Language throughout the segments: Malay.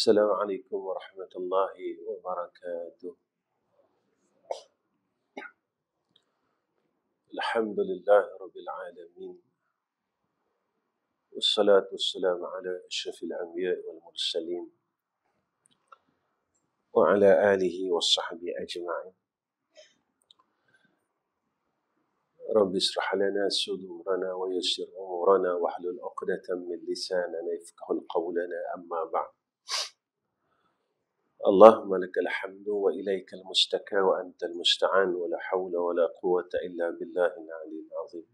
السلام عليكم ورحمة الله وبركاته. الحمد لله رب العالمين، والصلاة والسلام على أشرف الأنبياء والمرسلين وعلى آله وصحبه أجمعين. رب اشرح لنا صدورنا ويسر أمورنا واحلل عقدة من لساننا يفقهوا قولنا، أما بعد. اللهم لك الحمد وإليك المشتكى وأنت المستعان ولا حول ولا قوة إلا بالله العلي العظيم.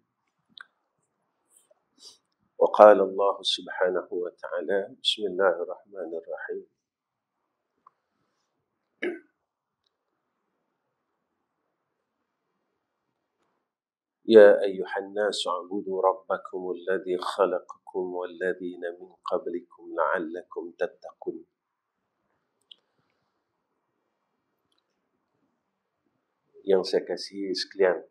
وقال الله سبحانه وتعالى: بسم الله الرحمن الرحيم. يا أيها الناس اعبدوا ربكم الذي خلقكم والذين من قبلكم لعلكم تتقون. Yang saya kasihi sekalian,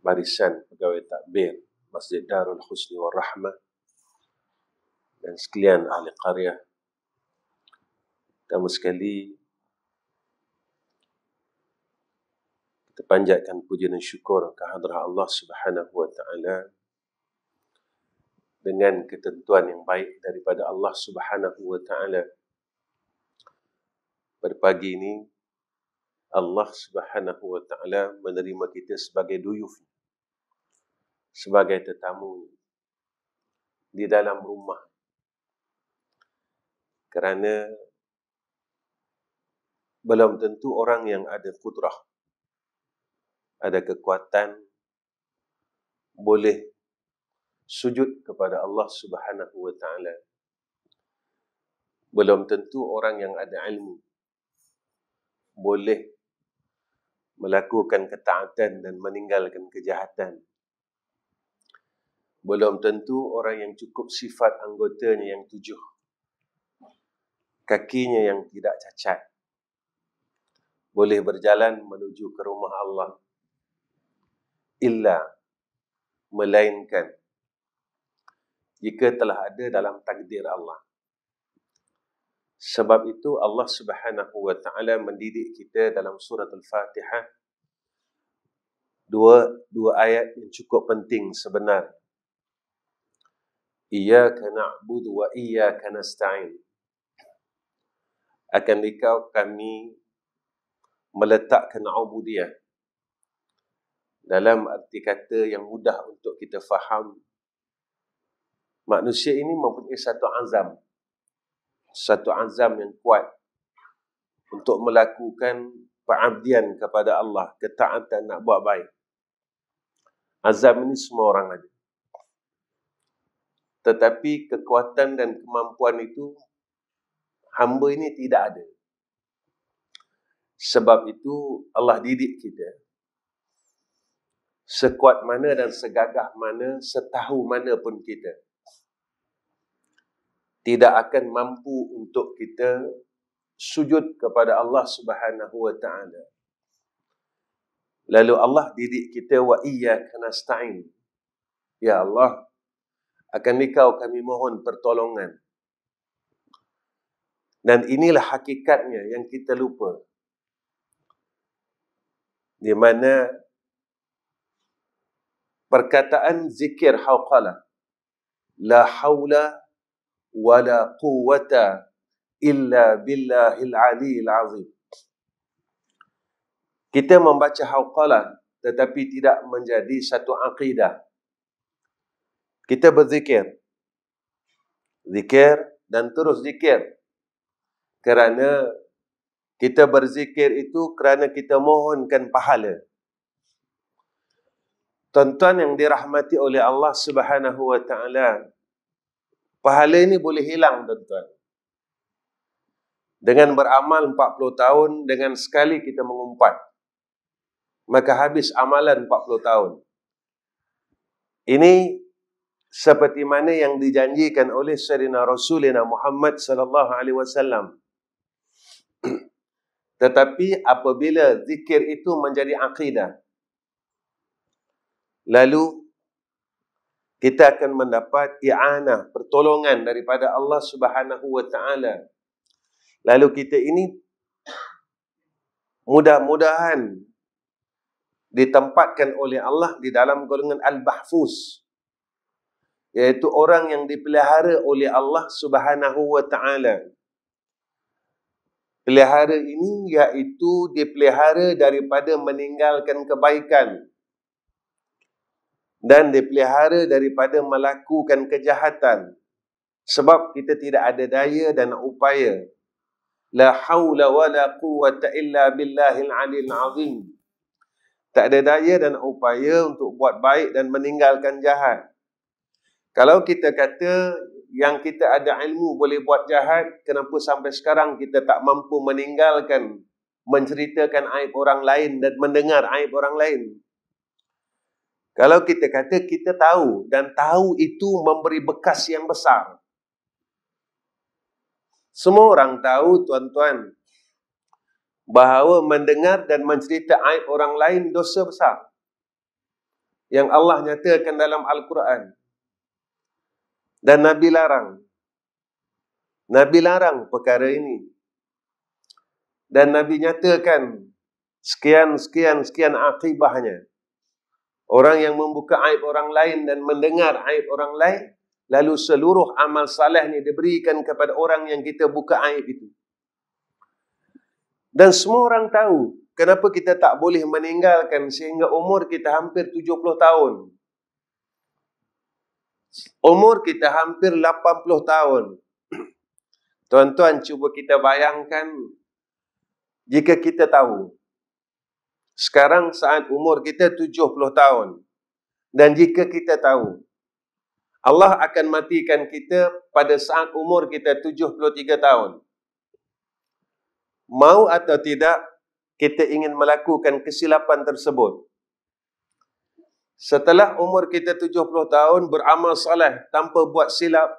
barisan pegawai takbir Masjid Darul Husni wal Rahmah dan sekalian ahli qaryah, pertama sekali kita panjatkan puji dan syukur kehadrat Allah Subhanahu wa Ta'ala dengan ketentuan yang baik daripada Allah Subhanahu wa Ta'ala. Pada pagi ini Allah Subhanahu wa Ta'ala menerima kita sebagai duyuf, sebagai tetamu di dalam rumah, kerana belum tentu orang yang ada kudrah, ada kekuatan, boleh sujud kepada Allah Subhanahu wa Ta'ala. Belum tentu orang yang ada ilmu boleh melakukan ketaatan dan meninggalkan kejahatan. Belum tentu orang yang cukup sifat anggotanya yang 7, kakinya yang tidak cacat, boleh berjalan menuju ke rumah Allah, melainkan jika telah ada dalam takdir Allah. Sebab itu Allah Subhanahu wa Ta'ala mendidik kita dalam surat Al-Fatihah, dua ayat yang cukup penting sebenarnya. Iyyaka na'budu wa iyyaka nasta'in. Akan Engkau kami meletakkan ubudiyah dalam arti kata yang mudah untuk kita faham. Manusia ini mempunyai satu azam yang kuat untuk melakukan pengabdian kepada Allah, ketaatan, nak buat baik. Azam ini semua orang ada. Tetapi kekuatan dan kemampuan itu hamba ini tidak ada. Sebab itu Allah didik kita, sekuat mana dan segagah mana, setahu mana pun kita, tidak akan mampu untuk kita sujud kepada Allah Subhanahu wa Ta'ala. Lalu Allah didik kita, wa iyyaka nasta'in. Ya Allah, akan Engkau kami mohon pertolongan. Dan inilah hakikatnya yang kita lupa, di mana perkataan zikir hauqalah, la haula wala quwwata illa billahil aliyil azim. Kita membaca hauqalah tetapi tidak menjadi satu akidah. Kita berzikir, zikir dan terus zikir, kerana kita berzikir itu kerana kita mohonkan pahala. Tuan-tuan yang dirahmati oleh Allah Subhanahu wa Ta'ala, pahala ini boleh hilang, tuan-tuan. Dengan beramal 40 tahun, dengan sekali kita mengumpat, maka habis amalan 40 tahun. Ini seperti mana yang dijanjikan oleh Sayyidina Rasulina Muhammad sallallahu alaihi wasallam. Tetapi apabila zikir itu menjadi akidah, lalu kita akan mendapat i'anah, pertolongan daripada Allah Subhanahu wa taala. Lalu kita ini mudah-mudahan ditempatkan oleh Allah di dalam golongan al-mahfuz, iaitu orang yang dipelihara oleh Allah Subhanahu wa taala. Pelihara ini iaitu dipelihara daripada meninggalkan kebaikan dan dipelihara daripada melakukan kejahatan. Sebab kita tidak ada daya dan upaya. La haula wa la quwwata illa billahil aliyil azim. Tak ada daya dan upaya untuk buat baik dan meninggalkan jahat. Kalau kita kata yang kita ada ilmu boleh buat jahat, kenapa sampai sekarang kita tak mampu meninggalkan, menceritakan aib orang lain dan mendengar aib orang lain? Kalau kita kata kita tahu, dan tahu itu memberi bekas yang besar. Semua orang tahu, tuan-tuan, bahawa mendengar dan mencerita aib orang lain dosa besar yang Allah nyatakan dalam Al-Quran. Dan Nabi larang. Nabi larang perkara ini. Dan Nabi nyatakan sekian akibahnya. Orang yang membuka aib orang lain dan mendengar aib orang lain, lalu seluruh amal salehnya diberikan kepada orang yang kita buka aib itu. Dan semua orang tahu kenapa kita tak boleh meninggalkan sehingga umur kita hampir 70 tahun. Umur kita hampir 80 tahun. Tuan-tuan, cuba kita bayangkan jika kita tahu sekarang saat umur kita 70 tahun, dan jika kita tahu Allah akan matikan kita pada saat umur kita 73 tahun, mau atau tidak kita ingin melakukan kesilapan tersebut. Setelah umur kita 70 tahun beramal soleh tanpa buat silap,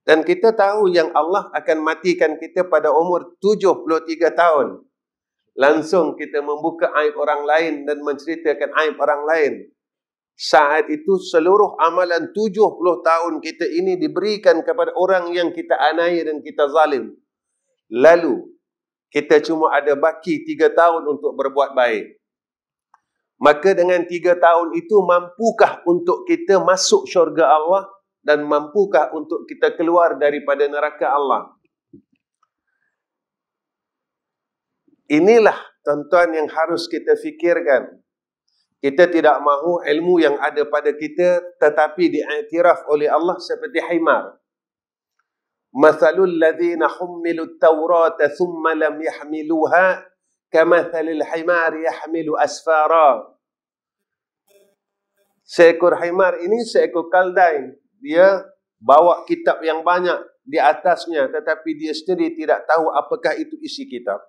dan kita tahu yang Allah akan matikan kita pada umur 73 tahun, langsung kita membuka aib orang lain dan menceritakan aib orang lain. Saat itu seluruh amalan 70 tahun kita ini diberikan kepada orang yang kita aniaya dan kita zalim. Lalu kita cuma ada baki 3 tahun untuk berbuat baik. Maka dengan 3 tahun itu, mampukah untuk kita masuk syurga Allah dan mampukah untuk kita keluar daripada neraka Allah? Inilah, tuan-tuan, yang harus kita fikirkan. Kita tidak mahu ilmu yang ada pada kita tetapi diiktiraf oleh Allah seperti himar. Mathalul ladzina hummilut tawrata thumma lam yahmiluha kamathalil himar yahmilu asfara. Seekor himar ini seekor kaldai. Dia bawa kitab yang banyak di atasnya, tetapi dia sendiri tidak tahu apakah itu isi kitab.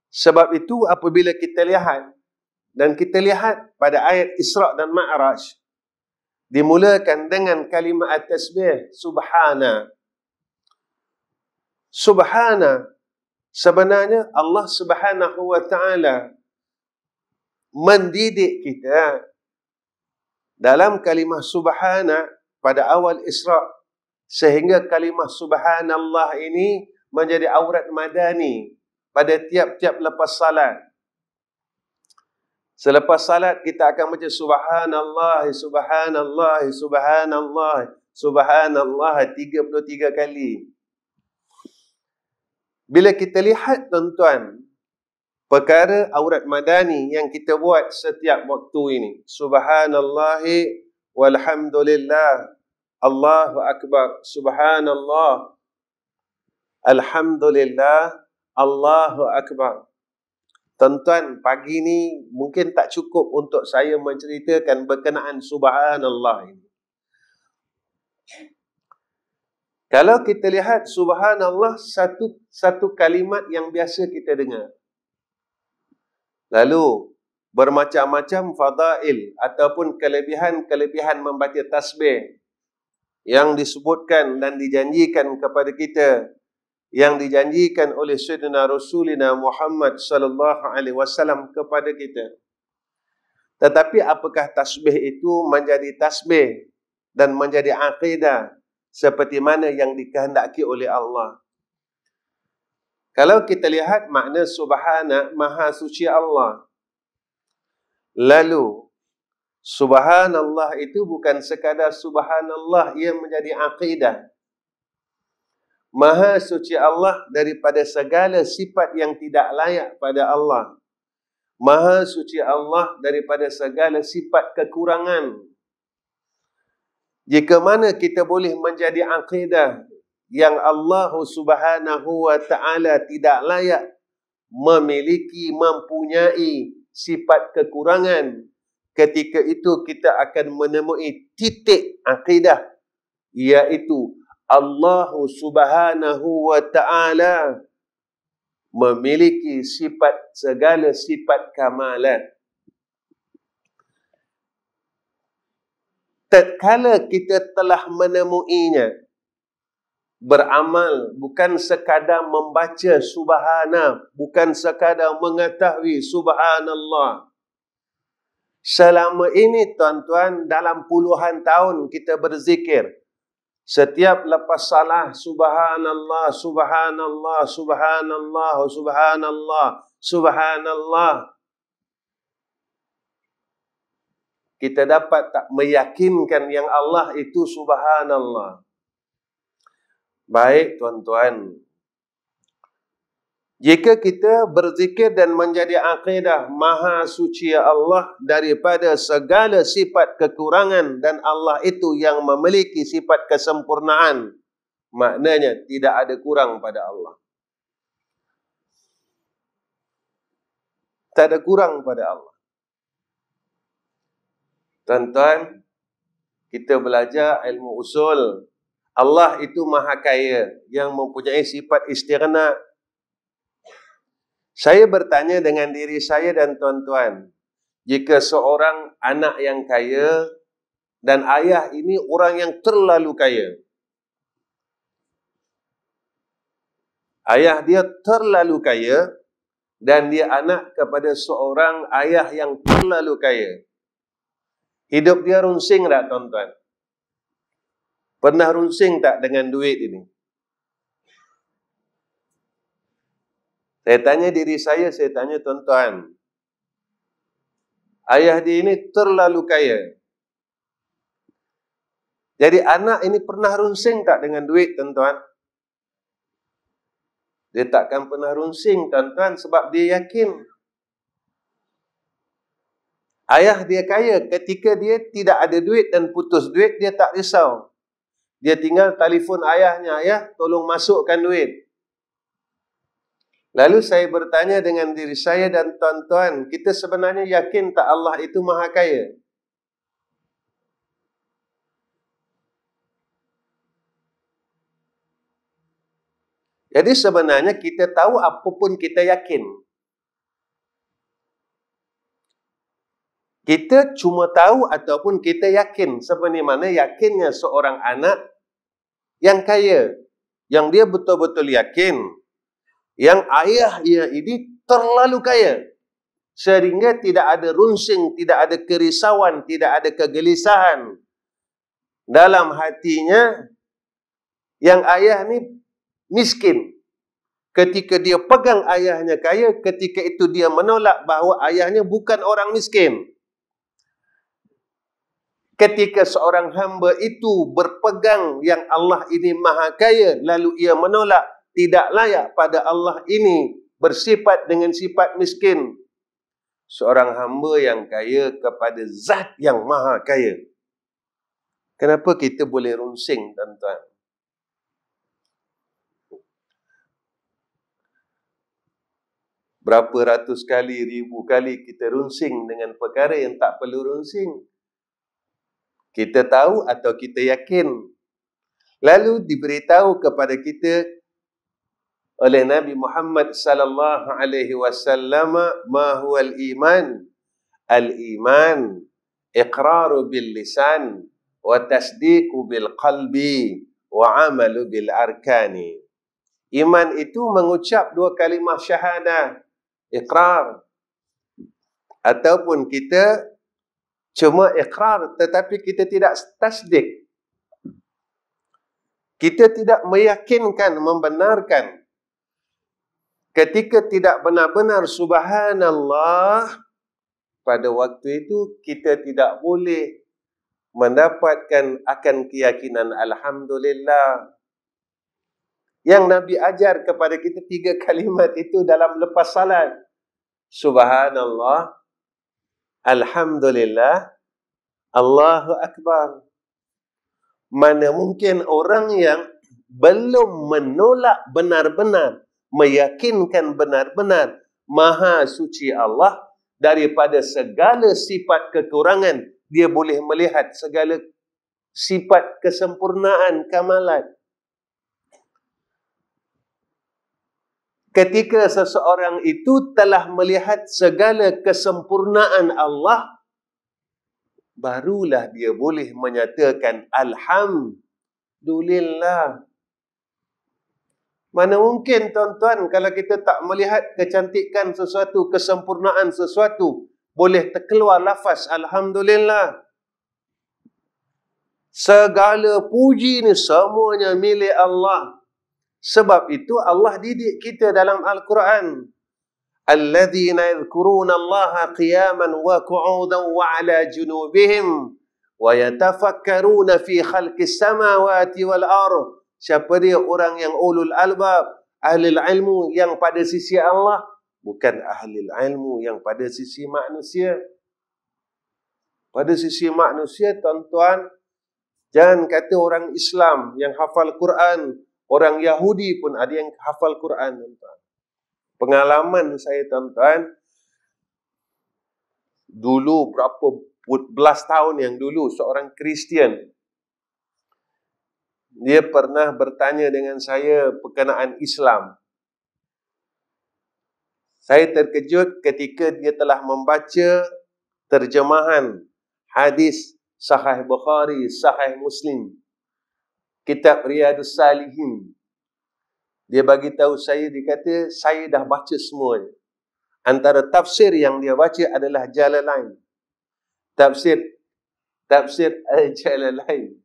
Sebab itu apabila kita lihat, dan kita lihat pada ayat Isra' dan Ma'raj, dimulakan dengan kalimat at-tasbih, subhana. Subhana, sebenarnya Allah Subhanahu wa ta'ala mendidik kita dalam kalimah subhana pada awal Isra', sehingga kalimah subhanallah ini menjadi aurat madani pada tiap-tiap lepas salat. Selepas salat kita akan baca subhanallah, subhanallah, subhanallah, subhanallah 33 kali. Bila kita lihat, tuan-tuan, perkara aurat madani yang kita buat setiap waktu ini, subhanallahi walhamdulillah, Allahu akbar, subhanallah, alhamdulillah, Allahu akbar. Tuan-tuan, pagi ni mungkin tak cukup untuk saya menceritakan berkenaan subhanallah ini. Kalau kita lihat subhanallah, satu kalimat yang biasa kita dengar. Lalu bermacam-macam fadail ataupun kelebihan-kelebihan membaca tasbih yang disebutkan dan dijanjikan kepada kita, yang dijanjikan oleh Sayyidina Rasulina Muhammad sallallahu alaihi wasallam kepada kita. Tetapi apakah tasbih itu menjadi tasbih dan menjadi akidah seperti mana yang dikehendaki oleh Allah? Kalau kita lihat makna subhana, maha suci Allah. Lalu subhanallah itu bukan sekadar subhanallah, ia menjadi akidah. Maha suci Allah daripada segala sifat yang tidak layak pada Allah. Maha suci Allah daripada segala sifat kekurangan. Jika mana kita boleh menjadi akidah yang Allah Subhanahu wa ta'ala tidak layak memiliki, mempunyai sifat kekurangan, ketika itu kita akan menemui titik akidah, iaitu Allah Subhanahu wa ta'ala memiliki sifat, segala sifat kamalan. Tatkala kita telah menemuinya, beramal bukan sekadar membaca subhana, bukan sekadar mengetahui subhanallah. Selama ini tuan-tuan, dalam puluhan tahun kita berzikir. Setiap lepas salah, subhanallah, subhanallah, subhanallah, subhanallah, subhanallah. Kita dapat tak meyakinkan yang Allah itu subhanallah. Baik tuan-tuan, jika kita berzikir dan menjadi akidah maha suci Allah daripada segala sifat kekurangan dan Allah itu yang memiliki sifat kesempurnaan, maknanya tidak ada kurang pada Allah. Tak ada kurang pada Allah. Tuan-tuan, kita belajar ilmu usul. Allah itu maha kaya yang mempunyai sifat istighna. Saya bertanya dengan diri saya dan tuan-tuan, jika seorang anak yang kaya dan ayah ini orang yang terlalu kaya, ayah dia terlalu kaya dan dia anak kepada seorang ayah yang terlalu kaya, hidup dia runsing tak tuan-tuan? Pernah runsing tak dengan duit ini? Saya tanya diri saya tanya tuan-tuan. Ayah dia ini terlalu kaya. Jadi anak ini pernah runsing tak dengan duit tuan-tuan? Dia takkan pernah runsing tuan-tuan sebab dia yakin. Ayah dia kaya, ketika dia tidak ada duit dan putus duit, dia tak risau. Dia tinggal telefon ayahnya, ayah tolong masukkan duit. Lalu saya bertanya dengan diri saya dan tuan-tuan, kita sebenarnya yakin tak Allah itu maha kaya? Jadi sebenarnya kita tahu apapun kita yakin. Kita cuma tahu ataupun kita yakin. Seperti mana yakinnya seorang anak yang kaya. Yang dia betul-betul yakin yang ayah ia ini terlalu kaya. Sehingga tidak ada runsing, tidak ada kerisauan, tidak ada kegelisahan dalam hatinya yang ayah ni miskin. Ketika dia pegang ayahnya kaya, ketika itu dia menolak bahawa ayahnya bukan orang miskin. Ketika seorang hamba itu berpegang yang Allah ini maha kaya, lalu ia menolak tidak layak pada Allah ini bersifat dengan sifat miskin. Seorang hamba yang kaya kepada zat yang maha kaya. Kenapa kita boleh runsing, tuan-tuan? Berapa ratus kali, ribu kali kita runsing dengan perkara yang tak perlu runsing. Kita tahu atau kita yakin. Lalu diberitahu kepada kita oleh Nabi Muhammad sallallahu alaihi wasallam, ma huwal iman? Al-iman iqraru bil lisan wa tasdiqu bil qalbi wa amalu bil arkani. Iman itu mengucap dua kalimah syahadah, iqrar, ataupun kita Cuma ikrar tetapi kita tidak tasdik. Kita tidak meyakinkan, membenarkan. Ketika tidak benar-benar subhanallah, pada waktu itu kita tidak boleh mendapatkan akan keyakinan alhamdulillah. Yang Nabi ajar kepada kita 3 kalimat itu dalam lepas salat. Subhanallah, alhamdulillah, Allahu Akbar. Mana mungkin orang yang belum menolak benar-benar, meyakinkan benar-benar Maha Suci Allah daripada segala sifat kekurangan, dia boleh melihat segala sifat kesempurnaan, kamalan. Ketika seseorang itu telah melihat segala kesempurnaan Allah, barulah dia boleh menyatakan alhamdulillah. Mana mungkin tuan-tuan kalau kita tak melihat kecantikan sesuatu, kesempurnaan sesuatu, boleh terkeluar lafaz alhamdulillah. Segala puji ni semuanya milik Allah. Sebab itu Allah didik kita dalam Al-Quran. Alladzina yadhkuruna Allaha qiyaman wa qu'udan wa ala junubihim wa yatafakkaruna fi khalqis samawati wal ardh. Siapa dia? Orang yang ulul albab, ahli ilmu yang pada sisi Allah, bukan ahli ilmu yang pada sisi manusia. Pada sisi manusia, tuan-tuan, jangan kata orang Islam yang hafal Quran, orang Yahudi pun ada yang hafal Quran, tuan-tuan. Pengalaman saya, tuan-tuan, dulu berapa belas tahun yang dulu, seorang Kristian, dia pernah bertanya dengan saya berkenaan Islam. Saya terkejut ketika dia telah membaca terjemahan hadis Sahih Bukhari, Sahih Muslim, kitab Riyadhus Salihin. Dia bagi tahu saya, dia kata, saya dah baca semuanya. Antara tafsir yang dia baca adalah Jalalain. Tafsir Jalalain.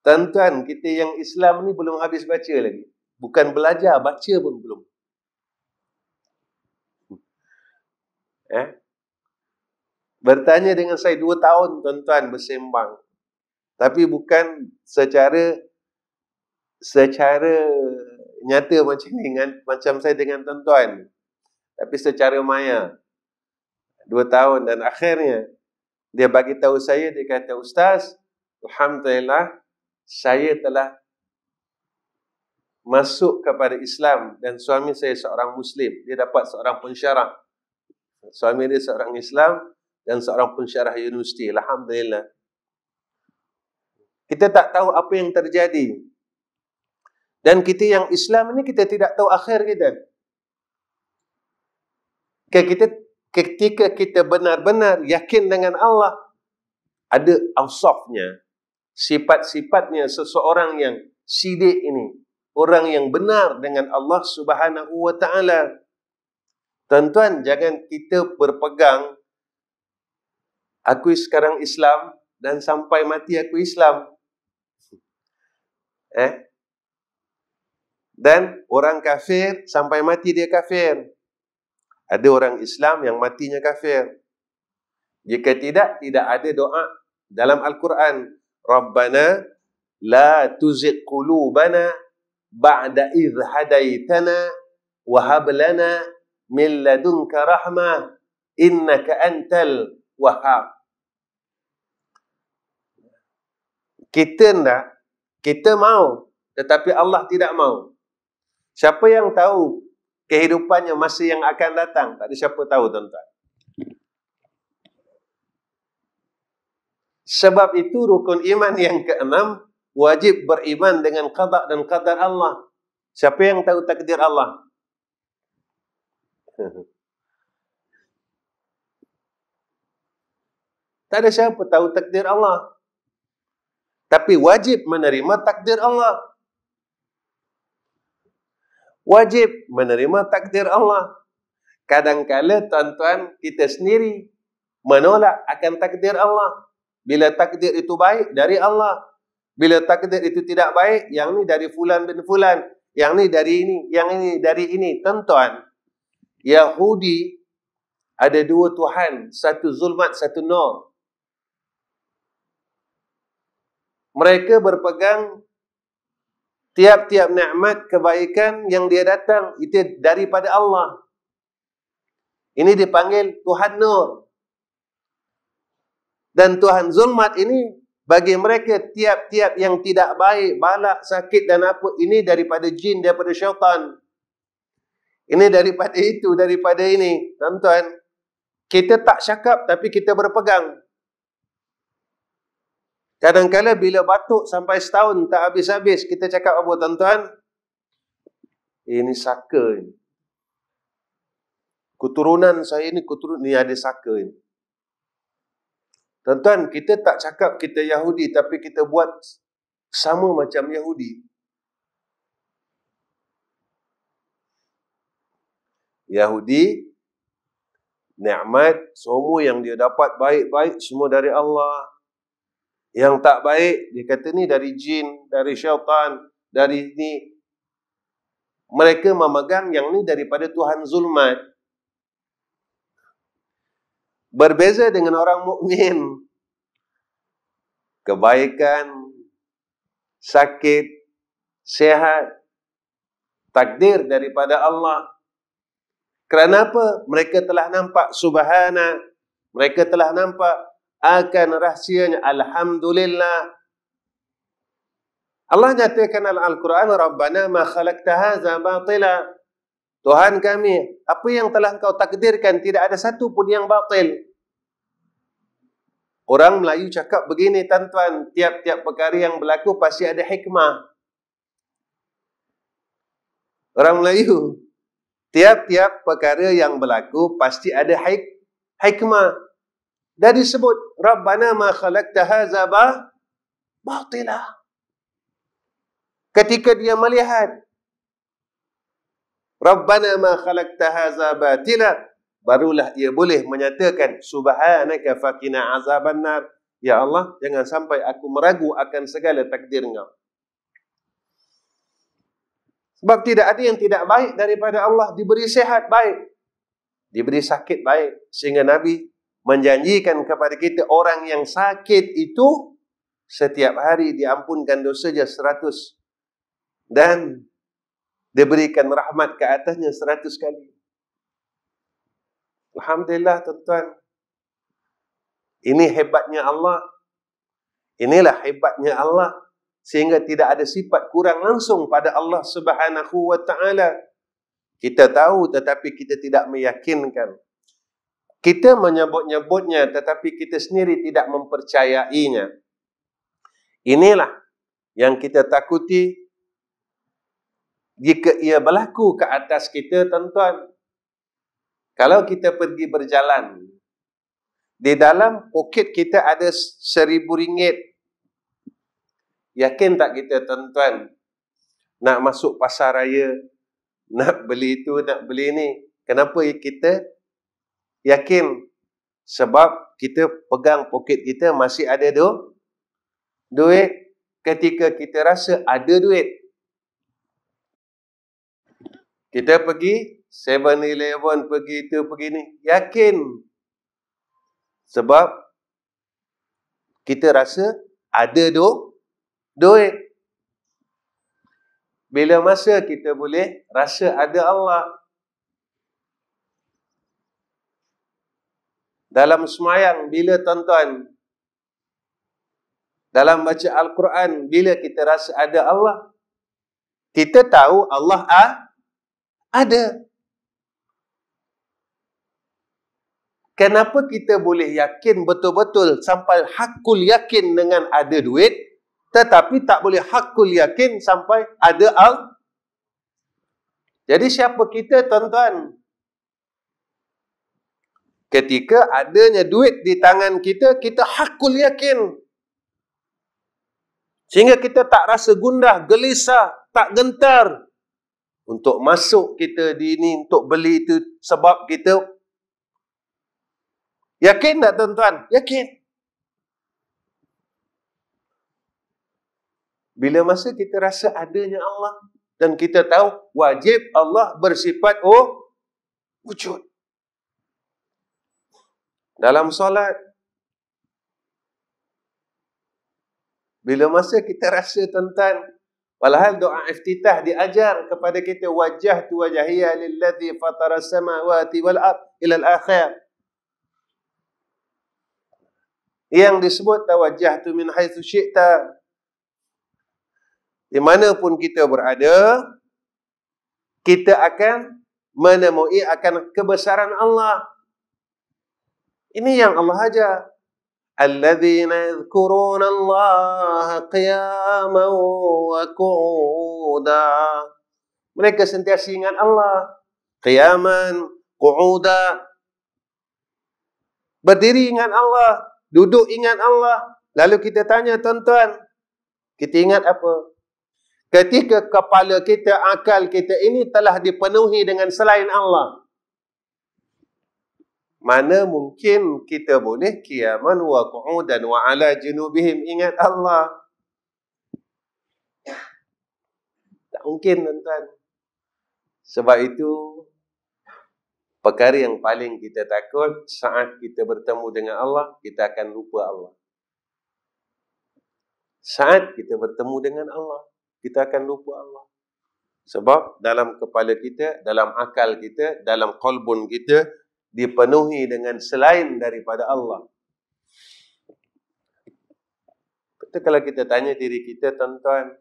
Tuan-tuan, kita yang Islam ni belum habis baca lagi. Bukan belajar, baca pun belum. Bertanya dengan saya 2 tahun, tuan-tuan, bersembang. Tapi bukan secara nyata macam saya dengan tuan-tuan. Tapi secara maya. 2 tahun dan akhirnya dia bagi tahu saya, dia kata, Ustaz, alhamdulillah, saya telah masuk kepada Islam dan suami saya seorang Muslim. Dia dapat seorang pensyarah. Suami dia seorang Islam dan seorang pensyarah universiti. Alhamdulillah. Kita tak tahu apa yang terjadi. Dan kita yang Islam ini, kita tidak tahu akhir kita. Ketika kita benar-benar yakin dengan Allah, ada awsafnya, sifat-sifatnya seseorang yang sidik ini, orang yang benar dengan Allah Subhanahu wa ta'ala. Tuan-tuan, jangan kita berpegang, aku sekarang Islam dan sampai mati aku Islam. Dan orang kafir sampai mati dia kafir. Ada orang Islam yang matinya kafir. Jika tidak ada doa dalam Al-Quran. Rabbana la tuzigh qulubana ba'da idh hadaitana wa hab lana min ladunka rahmah innaka antal wahhab. Kita mau, tetapi Allah tidak mau. Siapa yang tahu kehidupannya masa yang akan datang? Tak ada siapa tahu, tuan-tuan. Sebab itu rukun iman yang ke-6, wajib beriman dengan qada dan qadar Allah. Siapa yang tahu takdir Allah? Tak ada siapa tahu takdir Allah. Tapi wajib menerima takdir Allah. Wajib menerima takdir Allah. Kadang-kala, tuan-tuan, kita sendiri menolak akan takdir Allah. Bila takdir itu baik, dari Allah. Bila takdir itu tidak baik, yang ni dari fulan bin fulan, yang ni dari ini, yang ini dari ini. Tuan-tuan, Yahudi ada dua Tuhan, satu zulmat, satu nur. Mereka berpegang tiap-tiap nikmat kebaikan yang dia datang itu daripada Allah. Ini dipanggil Tuhan Nur. Dan Tuhan Zulmat ini bagi mereka tiap-tiap yang tidak baik, balak, sakit dan apa, ini daripada jin, daripada syaitan. Ini daripada itu, daripada ini. Tuan-tuan, kita tak cakap tapi kita berpegang. Kadang-kadang bila batuk sampai setahun tak habis-habis, kita cakap apa tuan-tuan? Ini saka ini. Keturunan saya ni, ni ada saka ini. Tuan-tuan, kita tak cakap kita Yahudi, tapi kita buat sama macam Yahudi. Yahudi, nikmat, semua yang dia dapat baik-baik, semua dari Allah. Yang tak baik, dia kata ni dari jin, dari syaitan, dari ni. Mereka memegang yang ni daripada Tuhan Zulmat. Berbeza dengan orang mukmin. Kebaikan, sakit, sihat, takdir daripada Allah. Kerana apa? Mereka telah nampak subhana. Mereka telah nampak akan rahsianya. Alhamdulillah. Allah nyatakan dalam Al-Quran, Rabbana ma khalaqta hadza batila. Tuhan kami, apa yang telah Engkau takdirkan tidak ada satu pun yang batil. Orang Melayu cakap begini tuan-tuan, tiap-tiap perkara yang berlaku pasti ada hikmah. Orang Melayu, tiap-tiap perkara yang berlaku pasti ada hikmah. Dan disebut Rabbana ma khalaqta hadza batila. Ketika dia melihat Rabbana ma khalaqta hadza batila, barulah ia boleh menyatakan subhanaka faqina azabannar. Ya Allah, jangan sampai aku meragu akan segala takdir Engkau. Sebab tidak ada yang tidak baik daripada Allah. Diberi sihat baik, diberi sakit baik. Sehingga Nabi menjanjikan kepada kita, orang yang sakit itu setiap hari diampunkan dosanya 100 dan diberikan rahmat ke atasnya 100 kali. Alhamdulillah tuan-tuan. Ini hebatnya Allah. Inilah hebatnya Allah. Sehingga tidak ada sifat kurang langsung pada Allah Subhanahu wa ta'ala. Kita tahu tetapi kita tidak meyakinkan. Kita menyebut-nyebutnya tetapi kita sendiri tidak mempercayainya. Inilah yang kita takuti jika ia berlaku ke atas kita tuan-tuan. Kalau kita pergi berjalan, di dalam poket kita ada RM1,000. Yakin tak kita tuan-tuan? Nak masuk pasar raya, nak beli itu, nak beli ini. Kenapa kita yakin? Sebab kita pegang poket kita masih ada duit. Ketika kita rasa ada duit, kita pergi 7-Eleven, pergi itu, pergi ni. Yakin. Sebab kita rasa ada duit. Bila masa kita boleh rasa ada Allah? Dalam semayang, bila tuan-tuan? Dalam baca Al-Quran, bila kita rasa ada Allah? Kita tahu Allah ada. Kenapa kita boleh yakin betul-betul sampai hakul yakin dengan ada duit, tetapi tak boleh hakul yakin sampai ada Jadi siapa kita tuan-tuan? Ketika adanya duit di tangan kita, kita hakul yakin. Sehingga kita tak rasa gundah, gelisah, tak gentar. Untuk masuk kita di ini, untuk beli itu, sebab kita Yakin tak tuan-tuan? Yakin. Bila masa kita rasa adanya Allah dan kita tahu wajib Allah bersifat wujud. Dalam solat, bila masa kita rasa tuan-tuan, walhal doa iftitah diajar kepada kita, wajjahtu wajhiya lilladzi fatara samawati wal ard ila al-akhir. Yang disebut tawajjahtu min haitsu syi'ta. Di mana pun kita berada, kita akan menemui akan kebesaran Allah. Ini yang Allah ajar. Alladzina yadhkuruna Allah qiyaman wa qu'uda. Mereka sentiasa ingat Allah. Qiyaman, qu'uda. Berdiri ingat Allah, duduk ingat Allah. Lalu kita tanya tuan-tuan, kita ingat apa? Ketika kepala kita, akal kita ini telah dipenuhi dengan selain Allah, mana mungkin kita boleh qiyaman wa qu'udan wa ala junubihim ingat Allah? Tak mungkin tuan-tuan. Sebab itu perkara yang paling kita takut saat kita bertemu dengan Allah, kita akan lupa Allah. Saat kita bertemu dengan Allah, kita akan lupa Allah. Sebab dalam kepala kita, dalam akal kita, dalam qalbun kita dipenuhi dengan selain daripada Allah. Betul kalau kita tanya diri kita, tuan-tuan,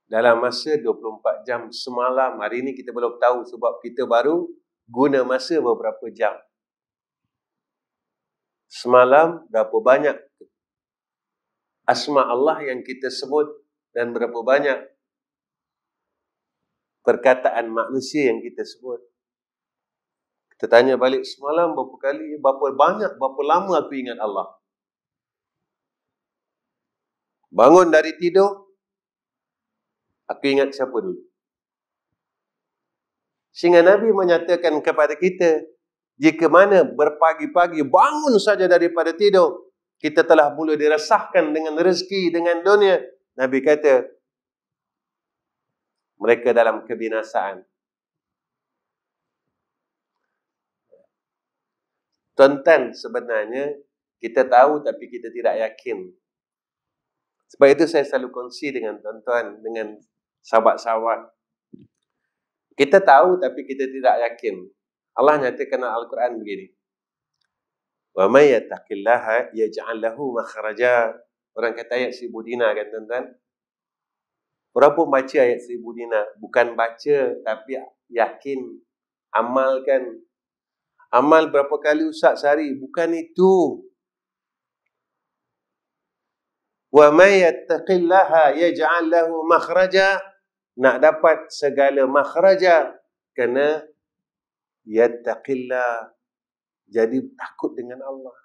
dalam masa 24 jam semalam, hari ini kita belum tahu sebab kita baru guna masa beberapa jam. Semalam berapa banyak asma Allah yang kita sebut dan berapa banyak perkataan manusia yang kita sebut. Kita tanya balik, semalam berapa kali, berapa banyak, berapa lama aku ingat Allah. Bangun dari tidur, aku ingat siapa dulu. Sehingga Nabi menyatakan kepada kita, jika mana berpagi-pagi bangun saja daripada tidur, kita telah mula diresahkan dengan rezeki, dengan dunia. Nabi kata, mereka dalam kebinasaan. Tuan-tuan, sebenarnya kita tahu tapi kita tidak yakin. Sebab itu saya selalu kongsi dengan tuan-tuan, dengan sahabat-sahabat. Kita tahu tapi kita tidak yakin. Allah nyatakan dalam Al-Quran begini. Wa may yattaqillaha yaj'al lahu makhraja. Orang kata ayat 1000 dinar kan tuan-tuan? Orang pun baca ayat 1000 dinar, bukan baca tapi yakin, amalkan. Amal berapa kali Ustaz sehari? Bukan itu. Wa may yattaqillaha yaj'al lahu makhraja. Nak dapat segala makhraja, kena yattaqillah. Jadi takut dengan Allah.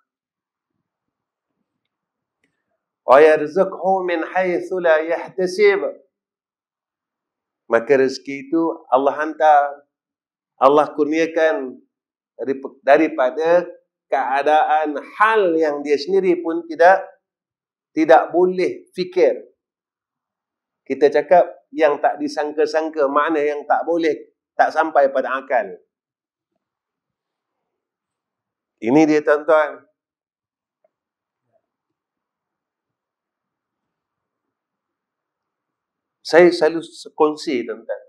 Wa yarzuqhu min haitsu la yahtasib. Maka rezeki itu Allah hantar, Allah kurniakan daripada keadaan hal yang dia sendiri pun tidak boleh fikir. Kita cakap yang tak disangka-sangka, makna yang tak boleh, tak sampai pada akal. Ini dia tuan-tuan. Saya selalu kongsi tuan-tuan.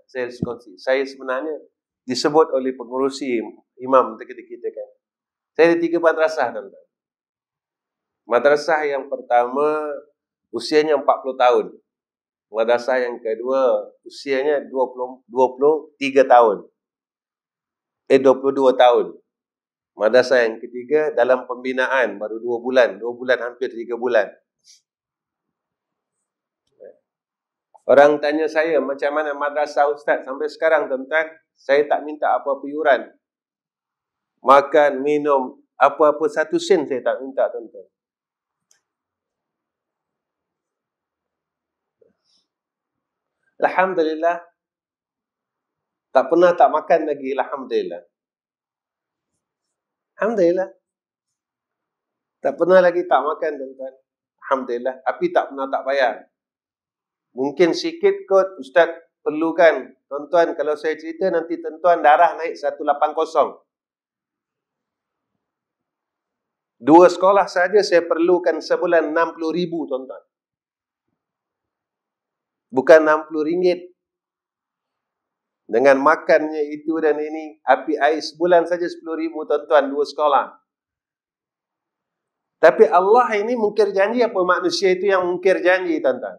Saya sebenarnya disebut oleh pengurusi imam ketika kita kan. Saya ada 3 madrasah tuan-tuan. Madrasah yang pertama usianya 40 tahun. Madrasah yang kedua usianya 23 tahun. 22 tahun. Madrasah yang ketiga dalam pembinaan baru 2 bulan. 2 bulan hampir 3 bulan. Orang tanya saya macam mana madrasah Ustaz sampai sekarang tuan-tuan. Saya tak minta apa-apa yuran. Makan, minum, apa-apa 1 sen saya tak minta tuan-tuan. Alhamdulillah. Tak pernah tak makan lagi, alhamdulillah. Alhamdulillah. Tak pernah lagi tak makan, tuan-tuan. Alhamdulillah. Tapi tak pernah tak bayar. Mungkin sikit kot, Ustaz perlukan. Tuan-tuan, kalau saya cerita nanti tuan-tuan darah naik 180. 2 sekolah saja saya perlukan sebulan 60,000, tuan-tuan. Bukan RM60. Dengan makannya itu dan ini, api air sebulan saja 10,000, tuan-tuan, 2 sekolah. Tapi Allah ini mungkir janji apa manusia itu yang mungkir janji, tuan-tuan?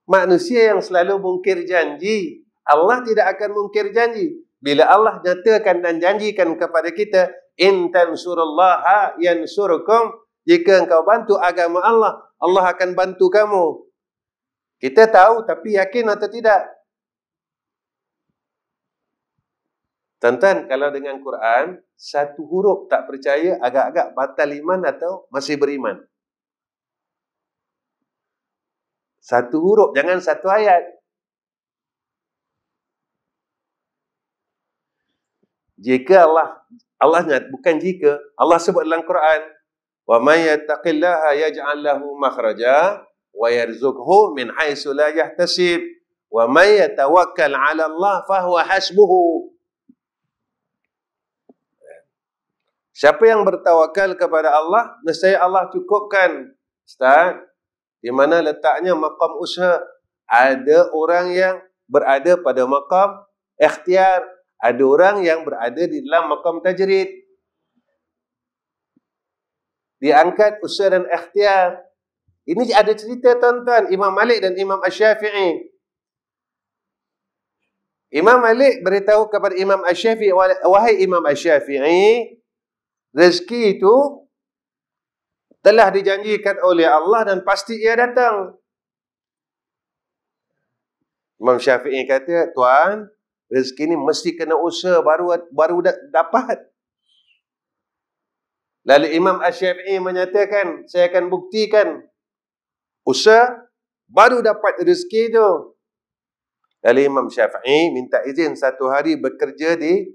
Manusia yang selalu mungkir janji, Allah tidak akan mungkir janji. Bila Allah nyatakan dan janjikan kepada kita, in tansurullaha yansurukum, jika engkau bantu agama Allah, Allah akan bantu kamu. Kita tahu, tapi yakin atau tidak? Tuan-tuan, kalau dengan Quran, satu huruf tak percaya, agak-agak batal iman atau masih beriman? Satu huruf, jangan satu ayat. Jika Allah bukan jika, Allah sebut dalam Quran, wa may yattaqillaha yaj'al lahu makhraja wa yarzuqhu min haitsu la yahtasib wa may yatawakkal 'ala Allah fa huwa hasbuhu. Siapa yang bertawakal kepada Allah, nescaya Allah cukupkan. Ustaz, di mana letaknya maqam usaha? Ada orang yang berada pada maqam ikhtiar, ada orang yang berada di dalam maqam tajrid. Diangkat usaha dan ikhtiar. Ini ada cerita, tuan-tuan, Imam Malik dan Imam Asy-Syafi'i. Imam Malik beritahu kepada Imam Asy-Syafi'i, wahai Imam Asy-Syafi'i, rezeki itu telah dijanjikan oleh Allah dan pasti ia datang. Imam Syafi'i kata, tuan, rezeki ini mesti kena usaha baru dapat. Lalu Imam Asy-Syafi'i menyatakan, saya akan buktikan usaha baru dapat rezeki itu. Lalu Imam Syafi'i minta izin satu hari bekerja di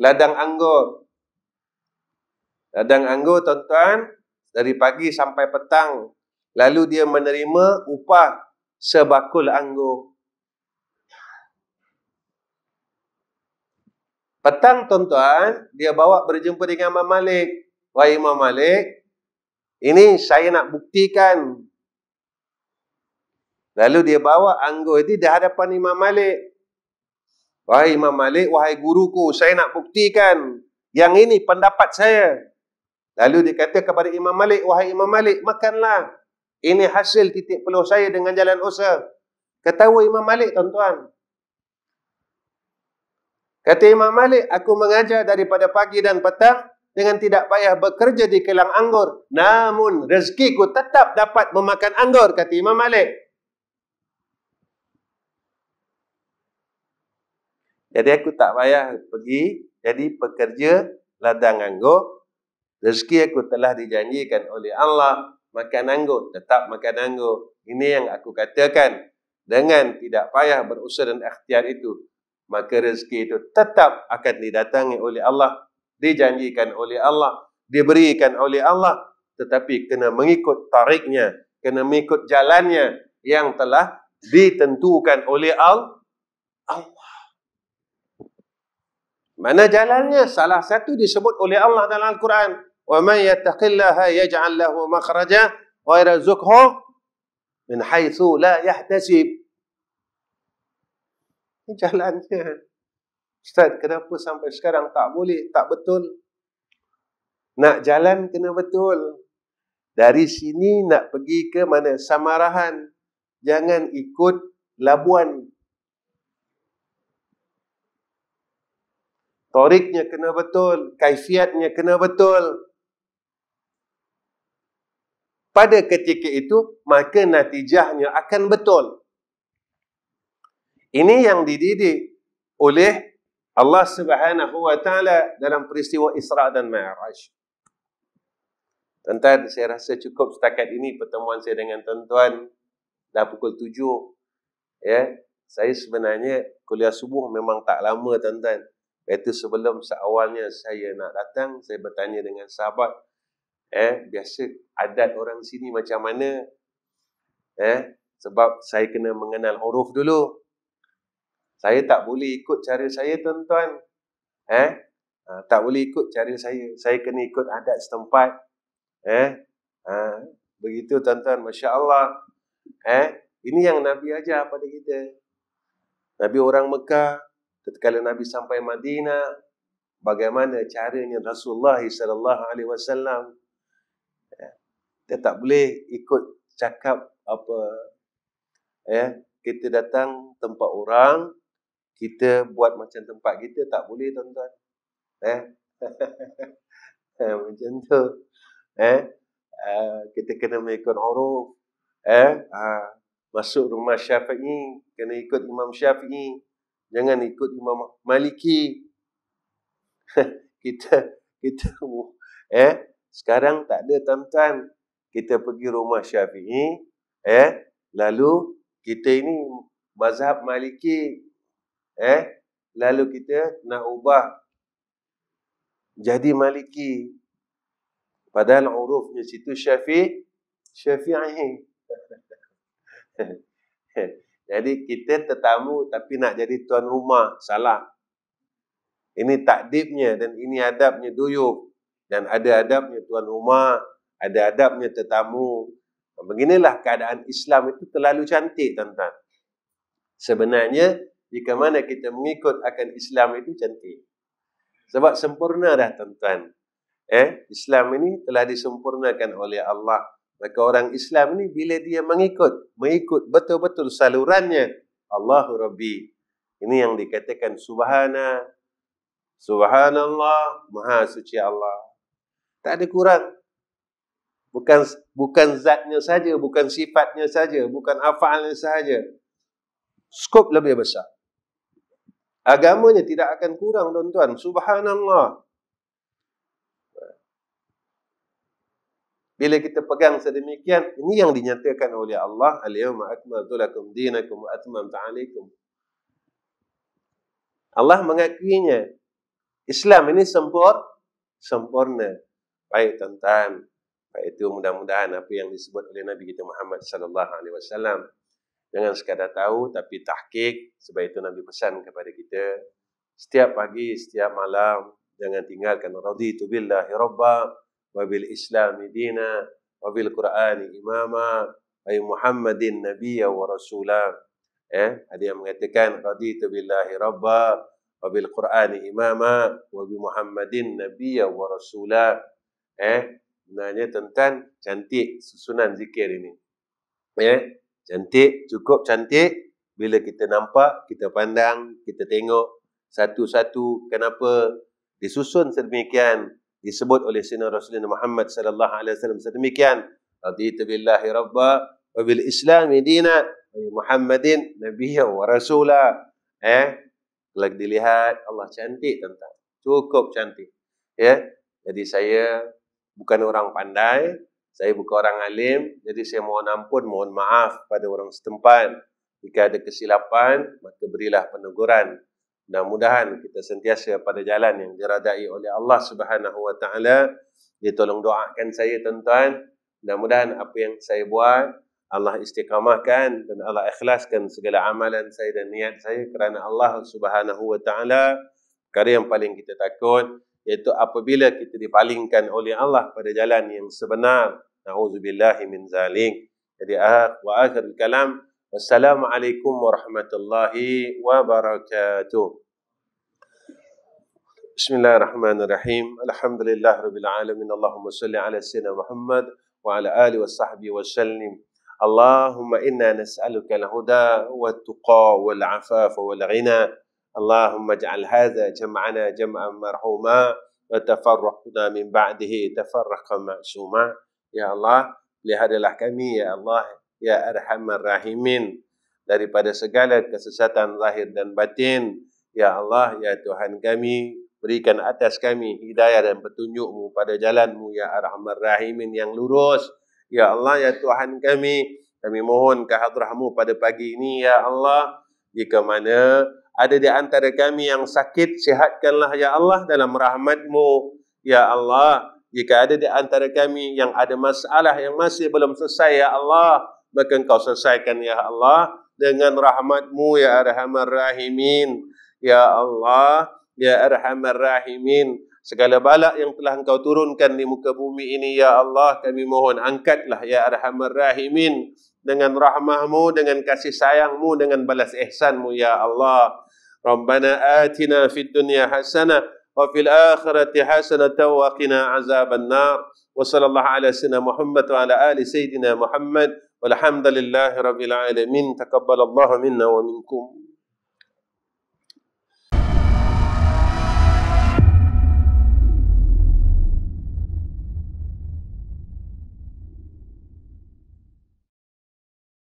ladang anggur. Ladang anggur, tuan-tuan, dari pagi sampai petang. Lalu dia menerima upah sebakul anggur. Petang, tuan-tuan, dia bawa berjumpa dengan Imam Malik. Wahai Imam Malik, ini saya nak buktikan. Lalu dia bawa anggur itu di hadapan Imam Malik. Wahai Imam Malik, wahai guruku, saya nak buktikan. Yang ini pendapat saya. Lalu dia kata kepada Imam Malik, wahai Imam Malik, makanlah. Ini hasil titik peluh saya dengan jalan usaha. Ketawa Imam Malik, tuan-tuan. Kata Imam Malik, aku mengajar daripada pagi dan petang dengan tidak payah bekerja di kilang anggur. Namun rezekiku tetap dapat memakan anggur, kata Imam Malik. Jadi aku tak payah pergi jadi pekerja ladang anggur. Rezeki aku telah dijanjikan oleh Allah. Makan anggur, tetap makan anggur. Ini yang aku katakan. Dengan tidak payah berusaha dan ikhtiar itu, maka rezeki itu tetap akan didatangi oleh Allah. Dijanjikan oleh Allah. Diberikan oleh Allah. Tetapi kena mengikut tariknya. Kena mengikut jalannya yang telah ditentukan oleh Allah. Mana jalannya? Salah satu disebut oleh Allah dalam Al-Quran. Wa man yattaqillaha yaj'al lahu makhraja wa yarzuqhu min haitsu la yahtasib. Ini jalannya. Ustaz, kenapa sampai sekarang tak boleh? Tak betul. Nak jalan kena betul. Dari sini nak pergi ke mana? Samarahan. Jangan ikut Labuan. Toriknya kena betul, kaifiatnya kena betul. Pada ketika itu, maka natijahnya akan betul. Ini yang dididik oleh Allah Subhanahu wa Ta'ala dalam peristiwa Isra dan Mi'raj. Tuan-tuan, saya rasa cukup setakat ini pertemuan saya dengan tuan-tuan. Dah pukul 7. Ya. saya sebenarnya kuliah subuh memang tak lama tuan-tuan. Itu sebelum seawalnya saya nak datang, saya bertanya dengan sahabat, biasa adat orang sini macam mana? Sebab saya kena mengenal huruf dulu. Saya tak boleh ikut cara saya tuan-tuan. Tak boleh ikut cara saya. Saya kena ikut adat setempat. Begitu tuan-tuan, Masya Allah. Ini yang Nabi ajar pada kita. Nabi orang Mekah, ketika Nabi sampai Madinah, bagaimana caranya Rasulullah SAW. Kita tak boleh ikut cakap apa. Kita datang tempat orang, kita buat macam tempat kita, tak boleh tuan-tuan. Macam tu. Kita kena mengikut huruf. Masuk rumah Syafi'i, kena ikut Imam Syafi'i. Jangan ikut Imam Maliki. kita sekarang tak ada tuan-tuan. Kita pergi rumah Syafi'i, lalu kita ini mazhab Maliki, lalu kita nak ubah jadi Maliki. Padahal hurufnya situ Syafi'i. Jadi kita tetamu tapi nak jadi tuan rumah, salah. Ini takdibnya dan ini adabnya duyuf. Dan ada adabnya tuan rumah, ada adabnya tetamu. Beginilah keadaan Islam itu terlalu cantik tuan-tuan. Sebenarnya jika mana kita mengikut akan Islam itu cantik. Sebab sempurna dah tuan-tuan. Islam ini telah disempurnakan oleh Allah. Maka orang Islam ini bila dia mengikut betul-betul salurannya, Allahu Rabbi. Ini yang dikatakan Subhanallah, Maha Suci Allah. Tak ada kurang. Bukan zatnya saja, bukan sifatnya saja, bukan afalnya saja. Skop lebih besar. Agamanya tidak akan kurang tuan-tuan. Subhanallah. Bila kita pegang sedemikian, ini yang dinyatakan oleh Allah, al-yawma akmaltu lakum dinakum wa atmamtu alaikum. Allah mengakuinya. Islam ini sempurna. Baik tuan-tuan. Baik itu mudah-mudahan apa yang disebut oleh Nabi kita Muhammad sallallahu alaihi wasallam. Jangan sekadar tahu tapi tahqiq. Sebab itu Nabi pesan kepada kita, setiap pagi, setiap malam, jangan tinggalkan raditu billahi rabba wa bil islami dina wa bil qur'ani imama wa Muhammadin nabiyya wa rasula. Ada yang mengatakan raditu billahi rabba wa bil qur'ani imama wa bi Muhammadin nabiyya wa rasula. Sebenarnya tuan-tuan, cantik susunan zikir ini. Cantik, cukup cantik. Bila kita nampak, kita pandang, kita tengok satu-satu kenapa disusun sedemikian, disebut oleh Sayyidina Rasulullah Muhammad sallallahu alaihi wasallam sedemikian. Raditu billahi rabba wa bil islami dina wa Muhammadin nabiyya wa rasula. Kalau dilihat Allah cantik tuan-tuan. Cukup cantik. Jadi saya bukan orang pandai, saya bukan orang alim, jadi saya mohon ampun, mohon maaf pada orang setempat. Jika ada kesilapan, maka berilah peneguran. Mudah-mudahan kita sentiasa pada jalan yang diradai oleh Allah Subhanahu wa taala. Dia tolong doakan saya tuan-tuan. Mudah-mudahan apa yang saya buat Allah istiqamahkan dan Allah ikhlaskan segala amalan saya dan niat saya kerana Allah Subhanahu wa taala. Perkara yang paling kita takut iaitu apabila kita dipalingkan oleh Allah pada jalan yang sebenar. Na'udzubillahi min zalik. Jadi wa akhirul kalam. Wassalamualaikum warahmatullahi wabarakatuh. Bismillahirrahmanirrahim. Alhamdulillah rabbil alamin. Allahumma salli ala sayyidina Muhammad wa ala alihi wa sahbihi wa sallim. Allahumma inna nas'aluka al-huda wa tuqa wal afafa wal ghina. Allahumma ij'al hadha jam'ana jam'an marhuma wa tafarraqna min ba'dihi tafarraqan ma'suma. Ya Allah, peliharalah kami ya Allah, ya Arhamar Rahimin, daripada segala kesesatan zahir dan batin. Ya Allah, ya Tuhan kami, berikan atas kami hidayah dan petunjuk-Mu pada jalan-Mu ya Arhamar Rahimin yang lurus. Ya Allah, ya Tuhan kami mohon ke hadrah-Mu pada pagi ini ya Allah. Jika mana ada di antara kami yang sakit, sihatkanlah ya Allah dalam rahmat-Mu. Ya Allah, jika ada di antara kami yang ada masalah yang masih belum selesai ya Allah, maka Engkau selesaikan ya Allah dengan rahmat-Mu ya Arhamar Rahimin. Ya Allah, ya Arhamar Rahimin. Segala bala yang telah Engkau turunkan di muka bumi ini ya Allah, kami mohon angkatlah ya Arhamar Rahimin dengan rahmah-Mu, dengan kasih sayang-Mu, dengan balas ihsan-Mu ya Allah. Rabbana atina fid dunya hasanah wa fil akhirati hasanah wa qina azaban nar. Wa sallallahu ala sayyidina Muhammad wa ala ali sayyidina Muhammad. Walhamdulillahi rabbil alamin. Taqabbalallahu minna wa minkum.